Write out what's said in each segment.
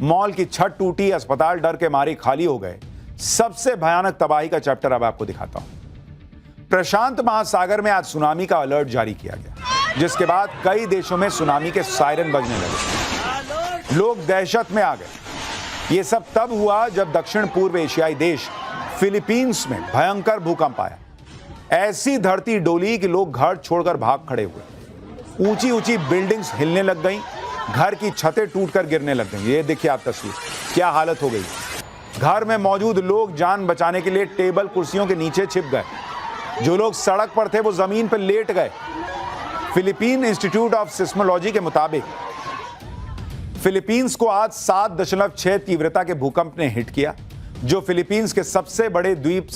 Mall की छत टूटी, अस्पताल डर के मारे खाली हो गए। सबसे भयानक तबाही का चैप्टर अब आपको दिखाता हूं। प्रशांत महासागर में आज सुनामी का अलर्ट जारी किया गया, जिसके बाद कई देशों में सुनामी के सायरन बजने लगे। लोग दहशत में आ गए। यह सब तब हुआ जब दक्षिण पूर्व एशियाई देश फिलीपींस में भयंकर भूकंप आया। ऐसी धरती डोली कि लोग घर छोड़कर भाग खड़े हुए। ऊंची ऊंची बिल्डिंग्स हिलने लग गईं, घर की छतें टूटकर गिरने लग गईं। ये देखिए आप तस्वीर, क्या हालत हो गई। घर में मौजूद लोग जान बचाने के लिए टेबल कुर्सियों के नीचे छिप गए। जो लोग सड़क पर थे वो जमीन पर लेट गए। फिलीपीन इंस्टीट्यूट ऑफ सिस्मोलॉजी के मुताबिक फिलीपींस को आज 7.6 तीव्रता के भूकंप ने हिट किया, जो फिलीपींस के सबसे बड़े द्वीप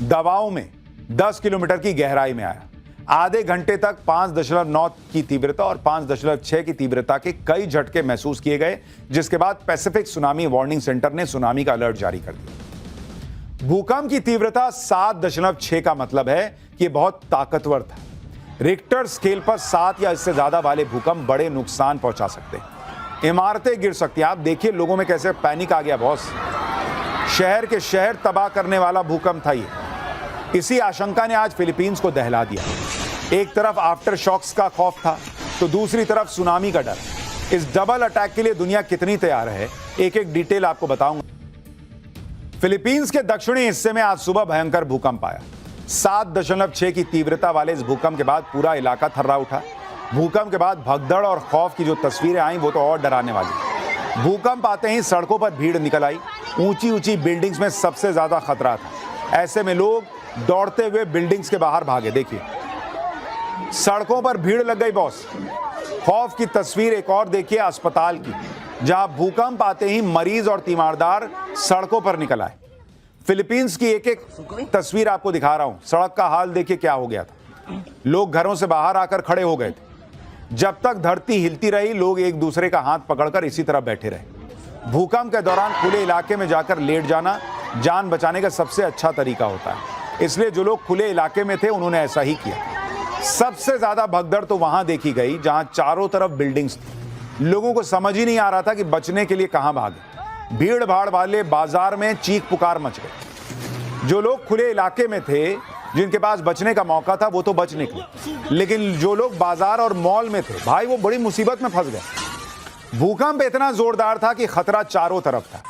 दबाव में 10 किलोमीटर की गहराई में आया। आधे घंटे तक 5.9 की तीव्रता और 5.6 की तीव्रता के कई झटके महसूस किए गए, जिसके बाद पैसिफिक सुनामी वार्निंग सेंटर ने सुनामी का अलर्ट जारी कर दिया। भूकंप की तीव्रता 7.6 का मतलब है कि बहुत ताकतवर था। रिक्टर स्केल पर 7 या इससे ज्यादा वाले भूकंप बड़े नुकसान पहुंचा सकते हैं। इमारतें गिर सकती हैं। आप देखिए लोगों में कैसे पैनिक आ गया बॉस। शहर के शहर तबाह करने वाला भूकंप था ये। इसी आशंका ने आज फिलीपींस को दहला दिया। एक तरफ आफ्टर शॉक्स का खौफ था, तो दूसरी तरफ सुनामी का डर। इस डबल अटैक के लिए दुनिया कितनी तैयार है, एक एक डिटेल आपको बताऊंगा। फिलीपींस के दक्षिणी हिस्से में आज सुबह भयंकर भूकंप आया। 7.6 की तीव्रता वाले इस भूकंप के बाद पूरा इलाका थर्रा उठा। भूकंप के बाद भगदड़ और खौफ की जो तस्वीरें आई वो तो और डराने वाली। भूकंप आते ही सड़कों पर भीड़ निकल आई। ऊंची ऊंची बिल्डिंग्स में सबसे ज्यादा खतरा था। ऐसे में लोग दौड़ते हुए बिल्डिंग्स के बाहर भागे। देखिए सड़कों पर भीड़ लग गई बॉस। खौफ की तस्वीर एक और देखिए अस्पताल की, जहां भूकंप आते ही मरीज और तीमारदार सड़कों पर निकल आए। फिलीपींस की एक एक तस्वीर आपको दिखा रहा हूं। सड़क का हाल देखिए क्या हो गया था। लोग घरों से बाहर आकर खड़े हो गए थे। जब तक धरती हिलती रही, लोग एक दूसरे का हाथ पकड़कर इसी तरह बैठे रहे। भूकंप के दौरान खुले इलाके में जाकर लेट जाना जान बचाने का सबसे अच्छा तरीका होता है, इसलिए जो लोग खुले इलाके में थे उन्होंने ऐसा ही किया। सबसे ज्यादा भगदड़ तो वहां देखी गई जहां चारों तरफ बिल्डिंग्स थी। लोगों को समझ ही नहीं आ रहा था कि बचने के लिए कहां भागे। भीड़ भाड़ वाले बाजार में चीख पुकार मच गई। जो लोग खुले इलाके में थे, जिनके पास बचने का मौका था, वो तो बच निकले, लेकिन जो लोग बाजार और मॉल में थे, भाई वो बड़ी मुसीबत में फंस गए। भूकंप इतना जोरदार था कि खतरा चारों तरफ था।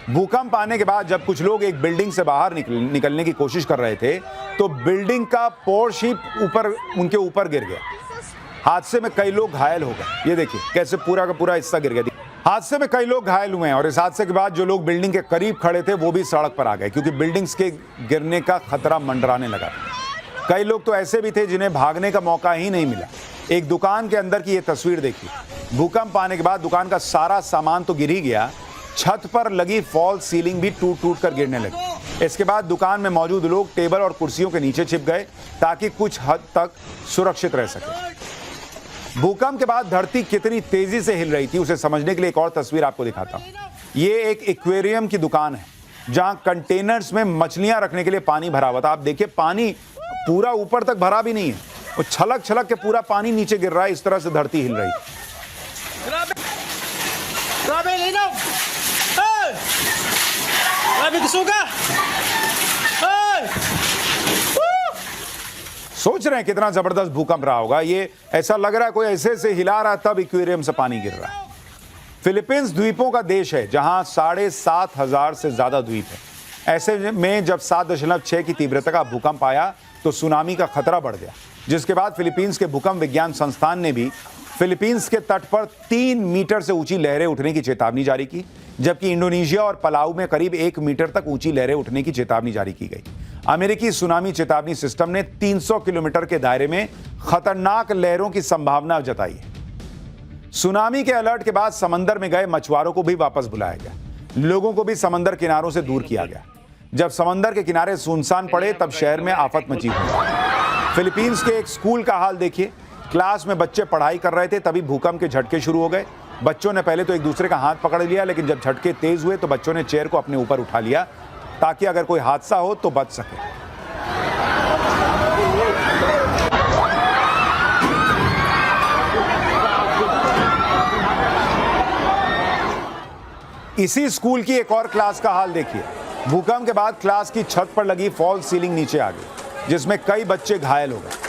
भूकंप आने के बाद जब कुछ लोग एक बिल्डिंग से बाहर निकलने की कोशिश कर रहे थे, तो बिल्डिंग का पोर्श ही उनके ऊपर गिर गया। हादसे में कई लोग घायल हो गए। ये देखिए कैसे पूरा का पूरा हिस्सा गिर गया। हादसे में कई लोग घायल हुए हैं और इस हादसे के बाद जो लोग बिल्डिंग के करीब खड़े थे वो भी सड़क पर आ गए, क्योंकि बिल्डिंग्स के गिरने का खतरा मंडराने लगा था। कई लोग तो ऐसे भी थे जिन्हें भागने का मौका ही नहीं मिला। एक दुकान के अंदर की ये तस्वीर देखिए। भूकंप आने के बाद दुकान का सारा सामान तो गिर ही गया, छत पर लगी फॉल सीलिंग भी टूट टूट कर गिरने लगी। इसके बाद दुकान में मौजूद लोग टेबल और कुर्सियों के नीचे छिप गए ताकि कुछ हद तक सुरक्षित रह सके। भूकंप के बाद धरती कितनी तेजी से हिल रही थी उसे समझने के लिए एक और तस्वीर आपको दिखाता हूं। ये एक एक्वेरियम की दुकान है जहां कंटेनर्स में मछलियां रखने के लिए पानी भरा हुआ था। आप देखिए पानी पूरा ऊपर तक भरा भी नहीं है, वो छलक छलक के पूरा पानी नीचे गिर रहा है। इस तरह से धरती हिल रही थी। सोच रहे हैं कितना जबरदस्त भूकंप रहा होगा। ये ऐसा लग रहा है कोई ऐसे से हिला रहा है तब एक्वेरियम से पानी गिर रहा है। फिलीपींस द्वीपों का देश है जहां 7,500 से ज्यादा द्वीप है। ऐसे में जब 7.6 की तीव्रता का भूकंप आया तो सुनामी का खतरा बढ़ गया, जिसके बाद फिलीपींस के भूकंप विज्ञान संस्थान ने भी फिलीपींस के तट पर 3 मीटर से ऊंची लहरें उठने की चेतावनी जारी की, जबकि इंडोनेशिया और पलाऊ में करीब 1 मीटर तक ऊंची लहरें उठने की चेतावनी जारी की गई। अमेरिकी सुनामी चेतावनी सिस्टम ने 300 किलोमीटर के दायरे में खतरनाक लहरों की संभावना जताई है। सुनामी के अलर्ट के बाद समंदर में गए मछुआरों को भी वापस बुलाया गया। लोगों को भी समंदर किनारों से दूर किया गया। जब समंदर के किनारे सुनसान पड़े तब शहर में आफत मची हुई। फिलीपींस के एक स्कूल का हाल देखिए। क्लास में बच्चे पढ़ाई कर रहे थे, तभी भूकंप के झटके शुरू हो गए। बच्चों ने पहले तो एक दूसरे का हाथ पकड़ लिया, लेकिन जब झटके तेज हुए तो बच्चों ने चेयर को अपने ऊपर उठा लिया ताकि अगर कोई हादसा हो तो बच सके। इसी स्कूल की एक और क्लास का हाल देखिए। भूकंप के बाद क्लास की छत पर लगी फॉल सीलिंग नीचे आ गई, जिसमें कई बच्चे घायल हो गए।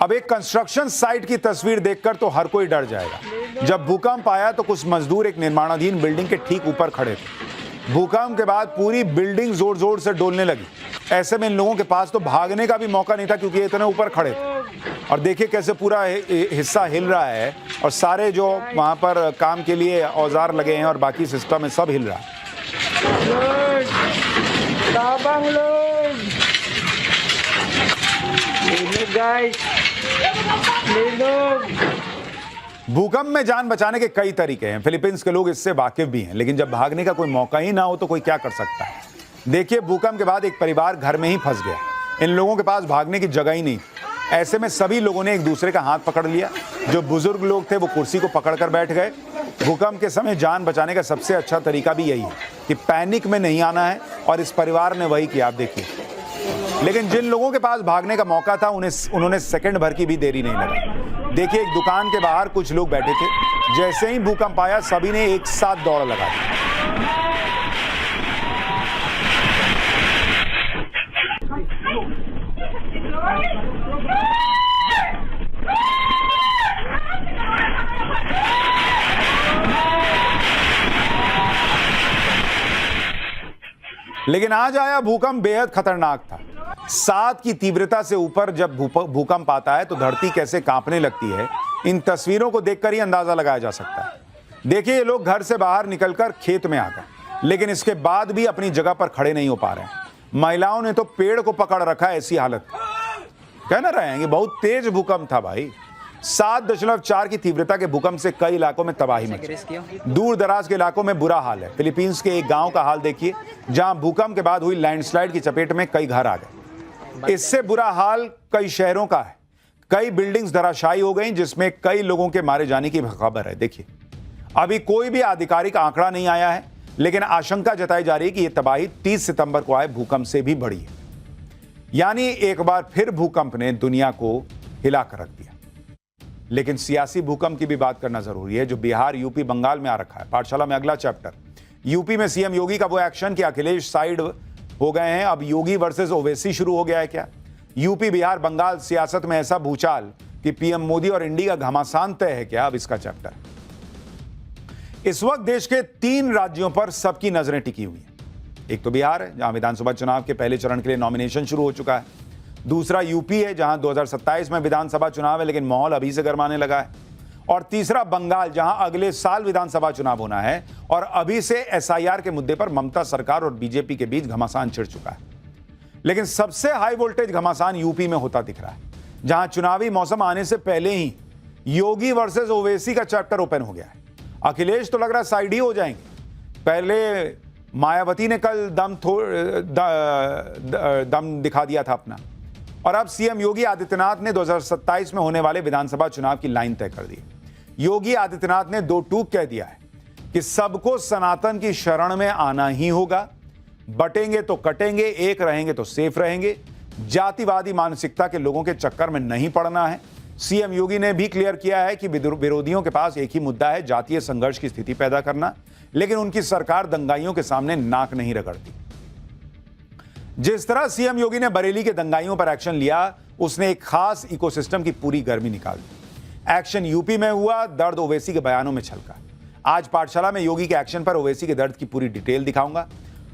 अब एक कंस्ट्रक्शन साइट की तस्वीर देखकर तो हर कोई डर जाएगा। जब भूकंप आया तो कुछ मजदूर एक निर्माणाधीन बिल्डिंग के ठीक ऊपर खड़े थे। भूकंप के बाद पूरी बिल्डिंग जोर जोर से डोलने लगी। ऐसे में इन लोगों के पास तो भागने का भी मौका नहीं था, क्योंकि ये इतने ऊपर खड़े थे। और देखिए कैसे पूरा हिस्सा हिल रहा है, और सारे जो वहां पर काम के लिए औजार लगे हैं और बाकी सिस्टम है, सब हिल रहा है। भूकंप में जान बचाने के कई तरीके हैं। फिलीपींस के लोग इससे वाकिफ भी हैं, लेकिन जब भागने का कोई मौका ही ना हो तो कोई क्या कर सकता है। देखिए, भूकंप के बाद एक परिवार घर में ही फंस गया। इन लोगों के पास भागने की जगह ही नहीं। ऐसे में सभी लोगों ने एक दूसरे का हाथ पकड़ लिया। जो बुजुर्ग लोग थे वो कुर्सी को पकड़कर बैठ गए। भूकंप के समय जान बचाने का सबसे अच्छा तरीका भी यही है कि पैनिक में नहीं आना है, और इस परिवार ने वही किया। आप देखिए, लेकिन जिन लोगों के पास भागने का मौका था उन्होंने सेकंड भर की भी देरी नहीं लगाई। देखिए, एक दुकान के बाहर कुछ लोग बैठे थे। जैसे ही भूकंप आया, सभी ने एक साथ दौड़ लगा दी। लेकिन आज आया भूकंप बेहद खतरनाक था। 7 की तीव्रता से ऊपर जब भूकंप आता है तो धरती कैसे कांपने लगती है, इन तस्वीरों को देखकर ही अंदाजा लगाया जा सकता है। देखिए, ये लोग घर से बाहर निकलकर खेत में आ गए, लेकिन इसके बाद भी अपनी जगह पर खड़े नहीं हो पा रहे हैं। महिलाओं ने तो पेड़ को पकड़ रखा है, ऐसी हालत। कह ना रहे हैं कि बहुत तेज भूकंप था भाई। 7.4 की तीव्रता के भूकंप से कई इलाकों में तबाही मची। दूर दराज के इलाकों में बुरा हाल है। फिलीपींस के एक गांव का हाल देखिए, जहां भूकंप के बाद हुई लैंडस्लाइड की चपेट में कई घर आ गए। इससे बुरा हाल कई शहरों का है। कई बिल्डिंग्स धराशायी हो गई, जिसमें कई लोगों के मारे जाने की खबर है। देखिए, अभी कोई भी आधिकारिक आंकड़ा नहीं आया है, लेकिन आशंका जताई जा रही है कि यह तबाही 30 सितंबर को आए भूकंप से भी बड़ी है। यानी एक बार फिर भूकंप ने दुनिया को हिलाकर रख दिया। लेकिन सियासी भूकंप की भी बात करना जरूरी है, जो बिहार, यूपी, बंगाल में आ रखा है। पाठशाला में अगला चैप्टर, यूपी में सीएम योगी का वो एक्शन कि अखिलेश साइड हो गए हैं। अब योगी वर्सेस ओवैसी शुरू हो गया है क्या? यूपी, बिहार, बंगाल सियासत में ऐसा भूचाल कि पीएम मोदी और इंडी का घमासान तय है क्या? अब इसका चैप्टर। इस वक्त देश के 3 राज्यों पर सबकी नजरें टिकी हुई हैं। एक तो बिहार है, जहां विधानसभा चुनाव के पहले चरण के लिए नॉमिनेशन शुरू हो चुका है। दूसरा यूपी है, जहां 2027 में विधानसभा चुनाव है, लेकिन माहौल अभी से गरमाने लगा है। और तीसरा बंगाल, जहां अगले साल विधानसभा चुनाव होना है, और अभी से एसआईआर के मुद्दे पर ममता सरकार और बीजेपी के बीच घमासान छिड़ चुका है। लेकिन सबसे हाई वोल्टेज घमासान यूपी में होता दिख रहा है, जहां चुनावी मौसम आने से पहले ही योगी वर्सेस ओवैसी का चैप्टर ओपन हो गया है। अखिलेश तो लग रहा है साइड ही हो जाएंगे। पहले मायावती ने कल दम दिखा दिया था अपना, और अब सीएम योगी आदित्यनाथ ने 2027 में होने वाले विधानसभा चुनाव की लाइन तय कर दी। योगी आदित्यनाथ ने 2 टूक कह दिया है कि सबको सनातन की शरण में आना ही होगा। बटेंगे तो कटेंगे, एक रहेंगे तो सेफ रहेंगे। जातिवादी मानसिकता के लोगों के चक्कर में नहीं पड़ना है। सीएम योगी ने भी क्लियर किया है कि विरोधियों के पास एक ही मुद्दा है, जातीय संघर्ष की स्थिति पैदा करना, लेकिन उनकी सरकार दंगाइयों के सामने नाक नहीं रगड़ती। जिस तरह सीएम योगी ने बरेली के दंगाइयों पर एक्शन लिया, उसने एक खास इकोसिस्टम की पूरी गर्मी निकाल दी। एक्शन यूपी में हुआ, दर्द ओवैसी के बयानों में छलका। आज पाठशाला में योगी के एक्शन पर ओवैसी के दर्द की पूरी डिटेल दिखाऊंगा।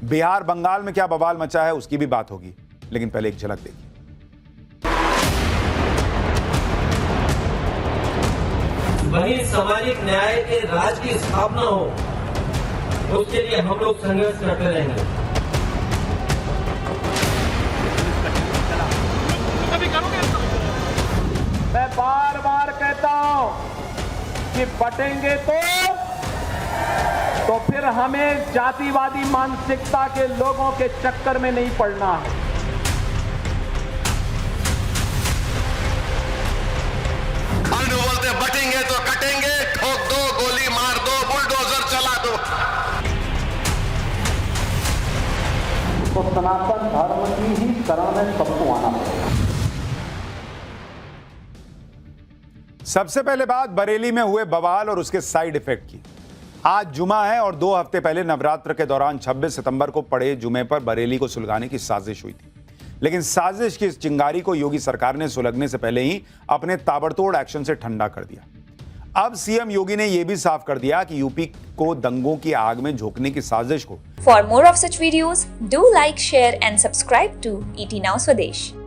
बिहार, बंगाल में क्या बवाल मचा है उसकी भी बात होगी, लेकिन पहले एक झलक देखिए। वही सामाजिक न्याय के राज की स्थापना हो, उसके लिए हम लोग संघर्ष करते रहेंगे। मैं बार बार कहता हूं कि बटेंगे तो फिर हमें जातिवादी मानसिकता के लोगों के चक्कर में नहीं पड़ना है। हम बोलते बटेंगे तो कटेंगे, ठोक दो, गोली मार दो, बुलडोजर चला दो। तो सनातन धर्म की ही शरण में सबको आना पड़ेगा। सबसे पहले बात बरेली में हुए बवाल और उसके साइड इफेक्ट की। आज जुमा है और 2 हफ्ते पहले नवरात्र के दौरान 26 सितंबर को पड़े जुमे पर बरेली को सुलगाने की साजिश हुई थी। लेकिन साजिश की इस चिंगारी को योगी सरकार ने सुलगने से पहले ही अपने ताबड़तोड़ एक्शन से ठंडा कर दिया। अब सीएम योगी ने यह भी साफ कर दिया कि यूपी को दंगों की आग में झोंकने की साजिश को। For more of such videos, do like, share and subscribe to ET Now Swadesh.